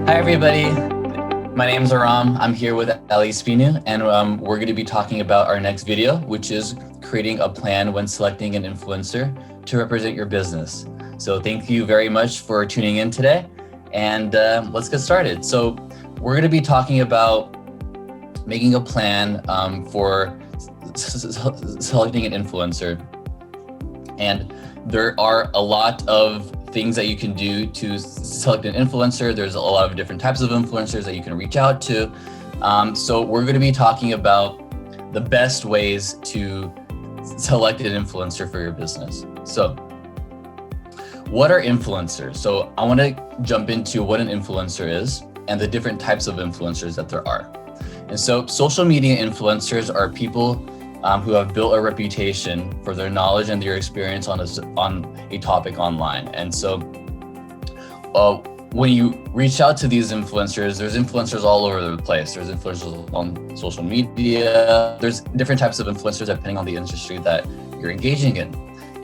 Hi, everybody. My name is Aram. I'm here with Ali Spinu, and we're going to be talking about our next video, which is creating a plan when selecting an influencer to represent your business. So thank you very much for tuning in today, and let's get started. So we're going to be talking about making a plan for selecting an influencer. And there are a lot of things that you can do to select an influencer. There's a lot of different types of influencers that you can reach out to. So we're going to be talking about the best ways to select an influencer for your business. So what are influencers? So I want to jump into what an influencer is and the different types of influencers that there are. And so social media influencers are people who have built a reputation for their knowledge and their experience on a topic online. And so when you reach out to these influencers, there's influencers all over the place. There's influencers on social media. There's different types of influencers depending on the industry that you're engaging in.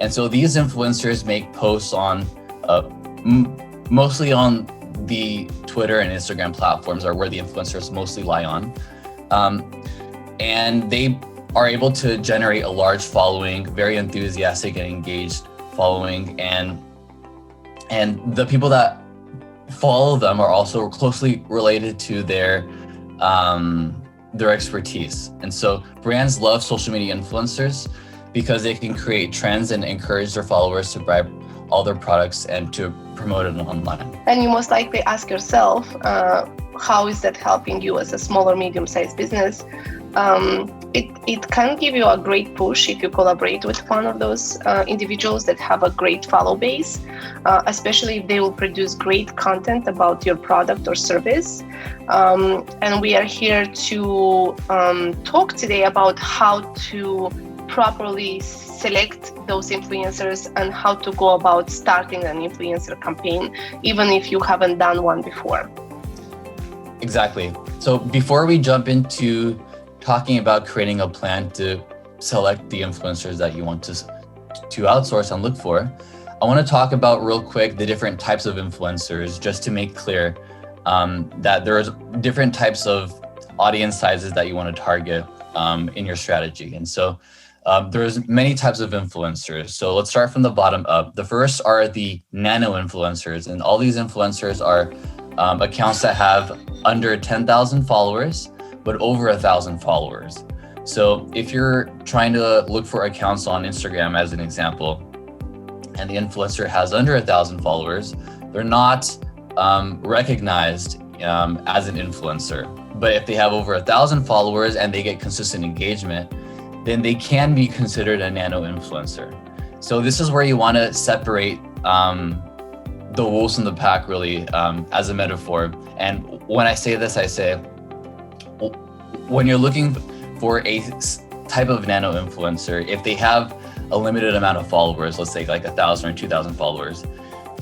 And so these influencers make posts on mostly on the Twitter and Instagram platforms are where the influencers mostly lie on. And they are able to generate a large following, very enthusiastic and engaged following, and the people that follow them are also closely related to their expertise. And so brands love social media influencers because they can create trends and encourage their followers to buy all their products and to promote it online. And you most likely ask yourself, how is that helping you as a small or medium-sized business? It can give you a great push if you collaborate with one of those individuals that have a great follow base, especially if they will produce great content about your product or service. And we are here to talk today about how to properly select those influencers and how to go about starting an influencer campaign, even if you haven't done one before. Exactly. So before we jump into talking about creating a plan to select the influencers that you want to outsource and look for, I want to talk about real quick the different types of influencers, just to make clear that there's different types of audience sizes that you want to target in your strategy. And so there's many types of influencers. So let's start from the bottom up. The first are the nano influencers, and all these influencers are accounts that have under 10,000 followers, but over 1,000 followers. So if you're trying to look for accounts on Instagram as an example, and the influencer has under 1,000 followers, they're not recognized as an influencer. But if they have over 1,000 followers and they get consistent engagement, then they can be considered a nano influencer. So this is where you want to separate the wolves from the pack, really, as a metaphor. And when I say this, I say, when you're looking for a type of nano influencer, if they have a limited amount of followers, let's say like 1,000 or 2,000 followers,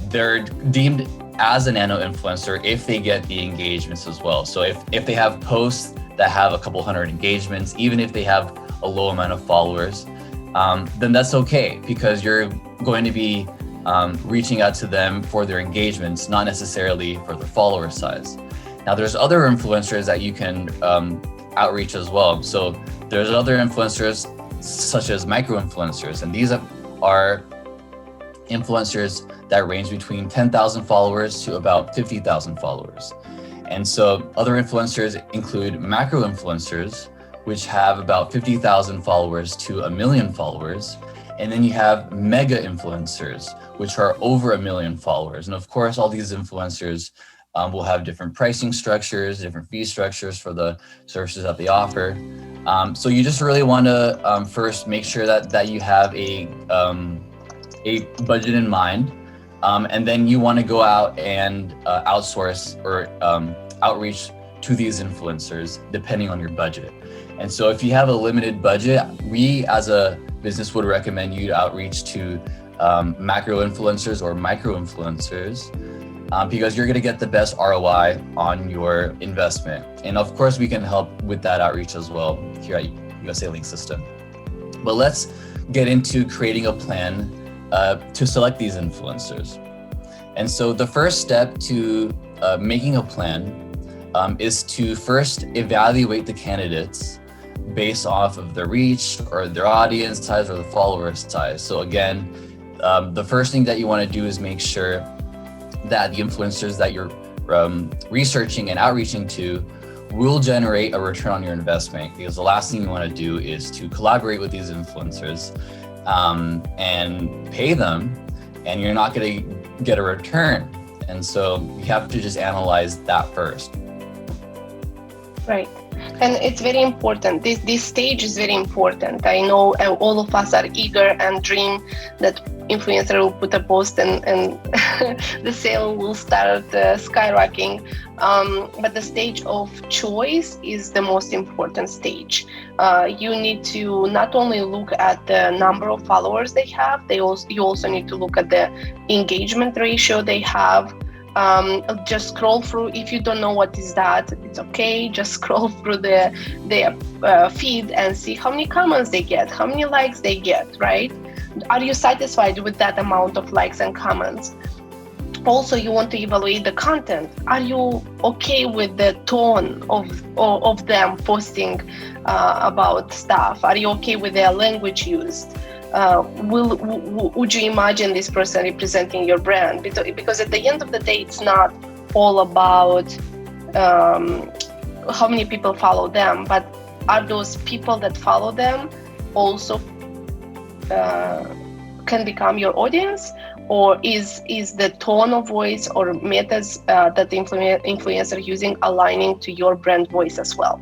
they're deemed as a nano influencer if they get the engagements as well. So if they have posts that have a couple hundred engagements, even if they have a low amount of followers, then that's okay, because you're going to be reaching out to them for their engagements, not necessarily for their follower size. Now, there's other influencers that you can outreach as well. So there's other influencers such as micro influencers, and these are influencers that range between 10,000 followers to about 50,000 followers. And so other influencers include macro influencers, which have about 50,000 followers to 1 million followers. And then you have mega influencers, which are over 1 million followers. And of course, all these influencers will have different pricing structures, different fee structures for the services that they offer. So you just really want to first make sure that you have a budget in mind, and then you want to go out and outsource or outreach to these influencers depending on your budget. And so if you have a limited budget, we as a business would recommend you to outreach to macro influencers or micro influencers, because you're going to get the best ROI on your investment. And of course, we can help with that outreach as well here at USA Link System. But let's get into creating a plan to select these influencers. And so the first step to making a plan is to first evaluate the candidates based off of their reach or their audience size or the follower size. So again, the first thing that you want to do is make sure that the influencers that you're researching and outreaching to will generate a return on your investment, because the last thing you want to do is to collaborate with these influencers and pay them and you're not going to get a return. And so you have to just analyze that first. Right. And it's very important. This stage is very important. I know all of us are eager and dream that influencer will put a post and the sale will start skyrocketing. But the stage of choice is the most important stage. You need to not only look at the number of followers they have, you also need to look at the engagement ratio they have. Just scroll through. If you don't know what is that, it's okay. Just scroll through their feed and see how many comments they get, how many likes they get, right? Are you satisfied with that amount of likes and comments? Also, you want to evaluate the content. Are you okay with the tone of them posting about stuff? Are you okay with their language used? Would you imagine this person representing your brand? Because at the end of the day, it's not all about how many people follow them, but are those people that follow them also can become your audience? Or is the tone of voice or methods that the influencer are using aligning to your brand voice as well?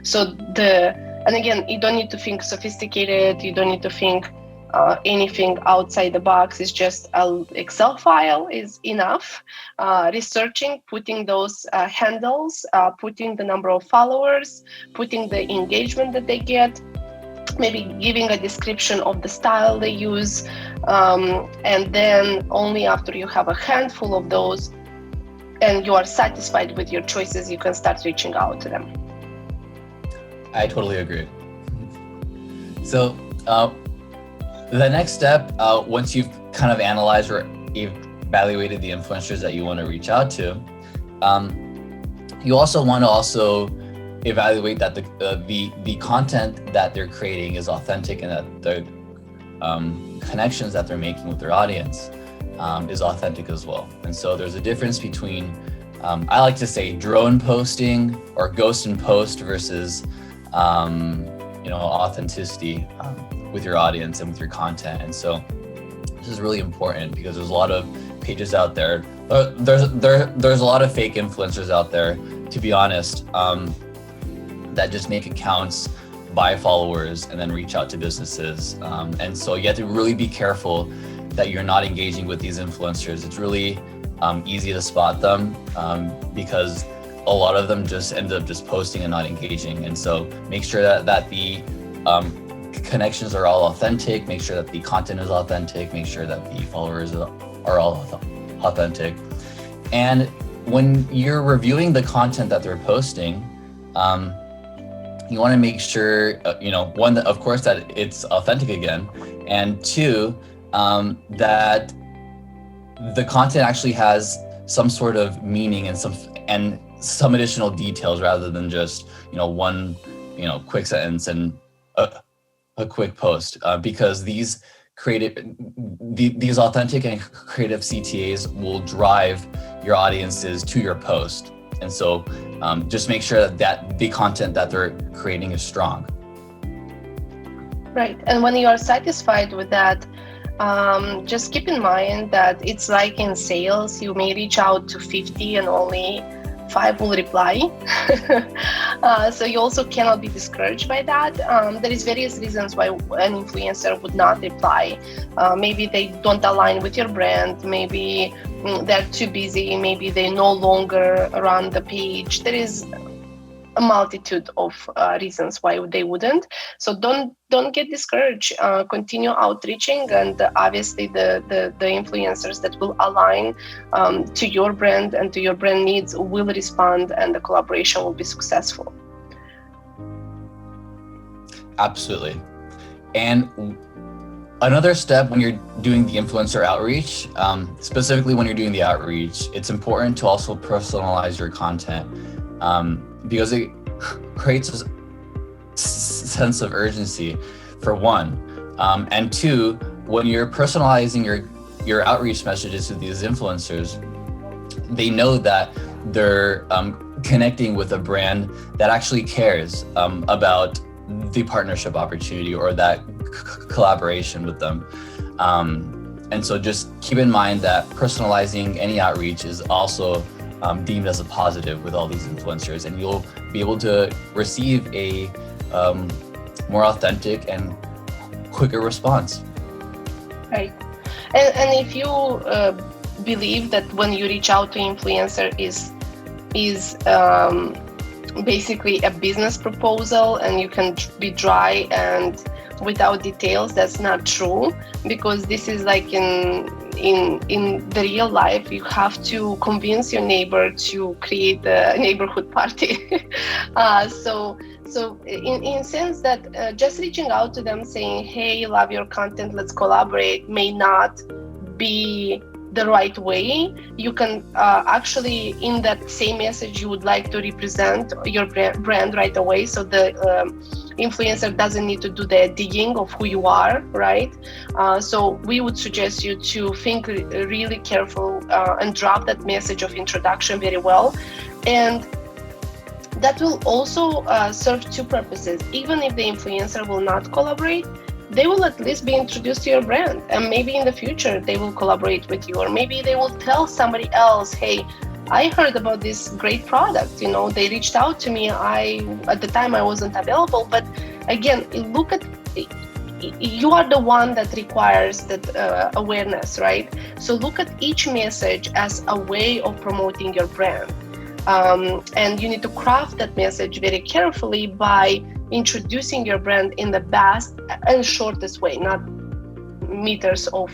So and again, you don't need to think sophisticated, you don't need to think anything outside the box. Is just an Excel file is enough. Researching, putting those handles, putting the number of followers, putting the engagement that they get, maybe giving a description of the style they use, and then only after you have a handful of those and you are satisfied with your choices, you can start reaching out to them. I totally agree. So the next step, once you've kind of analyzed or evaluated the influencers that you want to reach out to, you also want to evaluate that the content that they're creating is authentic and that the connections that they're making with their audience is authentic as well. And so there's a difference between, I like to say, drone posting or ghost and post versus authenticity with your audience and with your content. And so this is really important because there's a lot of pages out there. There's a lot of fake influencers out there, to be honest, that just make accounts, buy followers, and then reach out to businesses. And so you have to really be careful that you're not engaging with these influencers. It's really easy to spot them because a lot of them just end up just posting and not engaging. And so make sure that the connections are all authentic, make sure that the content is authentic, make sure that the followers are all authentic. And when you're reviewing the content that they're posting, you want to make sure, one, that of course that it's authentic again, and two, that the content actually has some sort of meaning and some additional details rather than just one quick sentence and a quick post, because these authentic and creative CTAs will drive your audiences to your post. And so just make sure that the content that they're creating is strong. Right. And when you are satisfied with that, just keep in mind that it's like in sales, you may reach out to 50 and only 5 will reply. So you also cannot be discouraged by that. There is various reasons why an influencer would not reply. Maybe they don't align with your brand. Maybe they're too busy. Maybe they no longer run the page. There is a multitude of reasons why they wouldn't. So don't get discouraged. Continue outreaching, and obviously the influencers that will align to your brand and to your brand needs will respond, and the collaboration will be successful. Absolutely. And Another step when you're doing the influencer outreach, specifically when you're doing the outreach, it's important to also personalize your content, because it creates a sense of urgency, for one, and two, when you're personalizing your outreach messages to these influencers, they know that they're connecting with a brand that actually cares about the partnership opportunity or that collaboration with them. And so just keep in mind that personalizing any outreach is also deemed as a positive with all these influencers, and you'll be able to receive a more authentic and quicker response. Right. And if you believe that when you reach out to influencer is basically a business proposal and you can be dry and without details, that's not true, because this is like in the real life, you have to convince your neighbor to create a neighborhood party. So in sense that just reaching out to them saying, hey, love your content, let's collaborate, may not be the right way. You can actually, in that same message, you would like to represent your brand right away, so the influencer doesn't need to do the digging of who you are, right? So we would suggest you to think really careful and drop that message of introduction very well. And that will also serve two purposes. Even if the influencer will not collaborate, they will at least be introduced to your brand, and maybe in the future they will collaborate with you, or maybe they will tell somebody else, hey, I heard about this great product, you know, they reached out to me, at the time I wasn't available. But again, look at, you are the one that requires that awareness, right? So look at each message as a way of promoting your brand. And you need to craft that message very carefully by introducing your brand in the best and shortest way, not meters of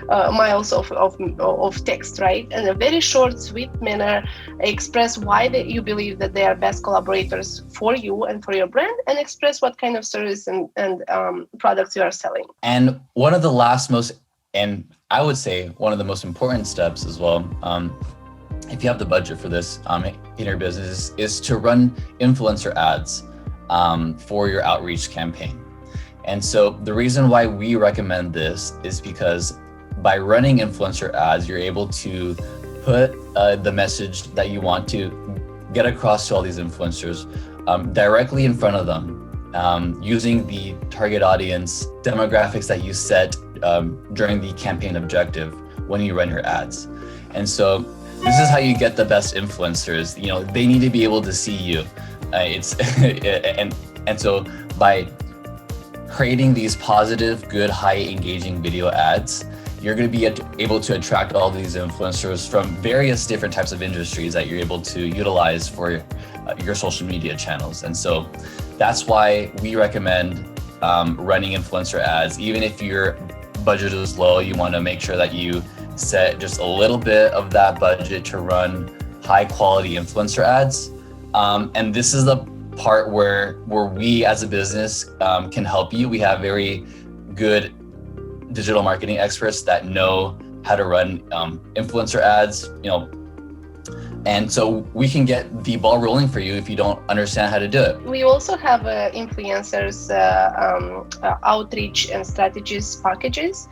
miles of text, right? In a very short, sweet manner, express why you believe that they are best collaborators for you and for your brand, and express what kind of service and products you are selling. And one of the last and I would say one of the most important steps as well, if you have the budget for this in your business, is to run influencer ads for your outreach campaign. And so the reason why we recommend this is because by running influencer ads, you're able to put the message that you want to get across to all these influencers directly in front of them, using the target audience demographics that you set during the campaign objective when you run your ads. And so this is how you get the best influencers. You know, they need to be able to see you. And so by creating these positive, good, high engaging video ads, you're going to be able to attract all these influencers from various different types of industries that you're able to utilize for your social media channels. And so that's why we recommend running influencer ads. Even if your budget is low, you want to make sure that you set just a little bit of that budget to run high quality influencer ads. And this is the part where we as a business can help you. We have very good digital marketing experts that know how to run influencer ads, you know, and so we can get the ball rolling for you if you don't understand how to do it. We also have influencers outreach and strategies packages,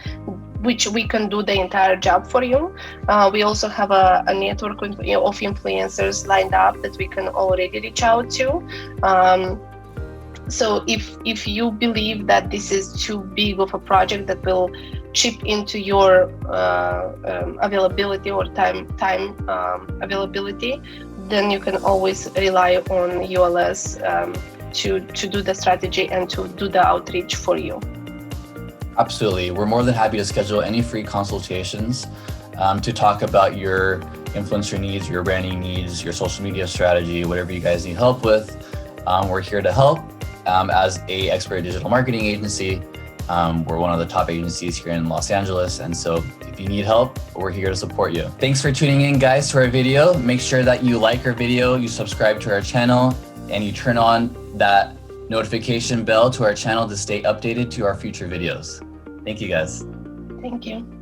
which we can do the entire job for you. We also have a network of influencers lined up that we can already reach out to. So if you believe that this is too big of a project that will chip into your availability or time availability, then you can always rely on ULS to do the strategy and to do the outreach for you. Absolutely. We're more than happy to schedule any free consultations to talk about your influencer needs, your branding needs, your social media strategy, whatever you guys need help with. We're here to help. As a expert digital marketing agency, we're one of the top agencies here in Los Angeles. And so if you need help, we're here to support you. Thanks for tuning in, guys, to our video. Make sure that you like our video, you subscribe to our channel, and you turn on that notification bell to our channel to stay updated to our future videos. Thank you, guys. Thank you.